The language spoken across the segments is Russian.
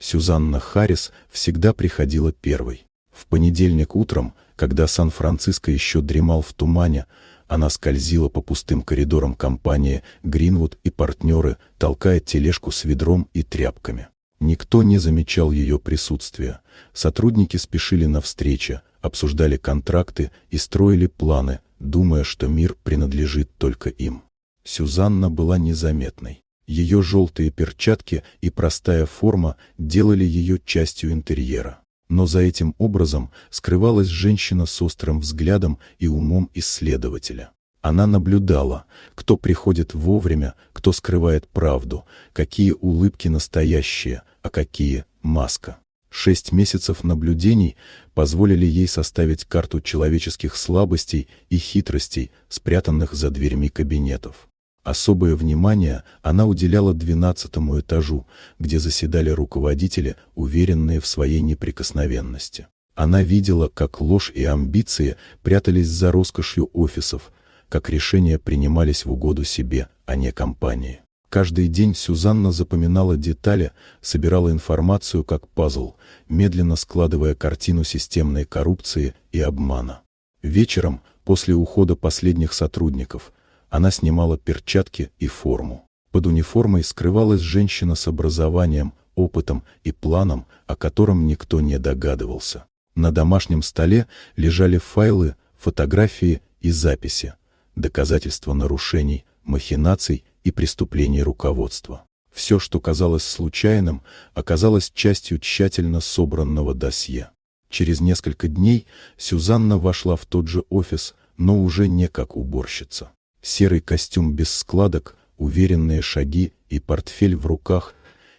Сюзанна Харрис всегда приходила первой. В понедельник утром, когда Сан-Франциско еще дремал в тумане, она скользила по пустым коридорам компании «Гринвуд и партнеры», толкая тележку с ведром и тряпками. Никто не замечал ее присутствия. Сотрудники спешили навстречу, обсуждали контракты и строили планы, думая, что мир принадлежит только им. Сюзанна была незаметной. Ее желтые перчатки и простая форма делали ее частью интерьера. Но за этим образом скрывалась женщина с острым взглядом и умом исследователя. Она наблюдала, кто приходит вовремя, кто скрывает правду, какие улыбки настоящие, а какие — маска. 6 месяцев наблюдений позволили ей составить карту человеческих слабостей и хитростей, спрятанных за дверьми кабинетов. Особое внимание она уделяла 12-му этажу, где заседали руководители, уверенные в своей неприкосновенности. Она видела, как ложь и амбиции прятались за роскошью офисов, как решения принимались в угоду себе, а не компании. Каждый день Сюзанна запоминала детали, собирала информацию как пазл, медленно складывая картину системной коррупции и обмана. Вечером, после ухода последних сотрудников, она снимала перчатки и форму. Под униформой скрывалась женщина с образованием, опытом и планом, о котором никто не догадывался. На домашнем столе лежали файлы, фотографии и записи, доказательства нарушений, махинаций и преступлений руководства. Все, что казалось случайным, оказалось частью тщательно собранного досье. Через несколько дней Сюзанна вошла в тот же офис, но уже не как уборщица. Серый костюм без складок, уверенные шаги и портфель в руках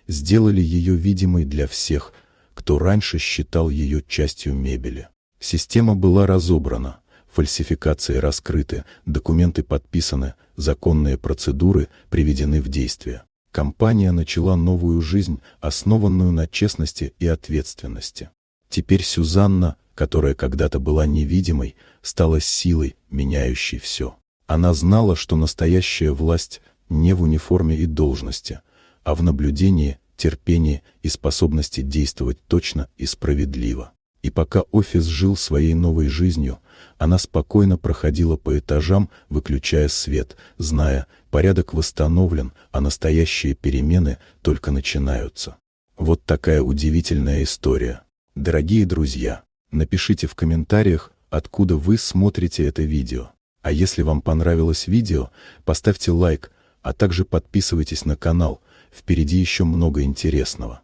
сделали ее видимой для всех, кто раньше считал ее частью мебели. Система была разобрана, фальсификации раскрыты, документы подписаны, законные процедуры приведены в действие. Компания начала новую жизнь, основанную на честности и ответственности. Теперь Сюзанна, которая когда-то была невидимой, стала силой, меняющей все. Она знала, что настоящая власть не в униформе и должности, а в наблюдении, терпении и способности действовать точно и справедливо. И пока офис жил своей новой жизнью, она спокойно проходила по этажам, выключая свет, зная, порядок восстановлен, а настоящие перемены только начинаются. Вот такая удивительная история. Дорогие друзья, напишите в комментариях, откуда вы смотрите это видео. А если вам понравилось видео, поставьте лайк, а также подписывайтесь на канал, впереди еще много интересного.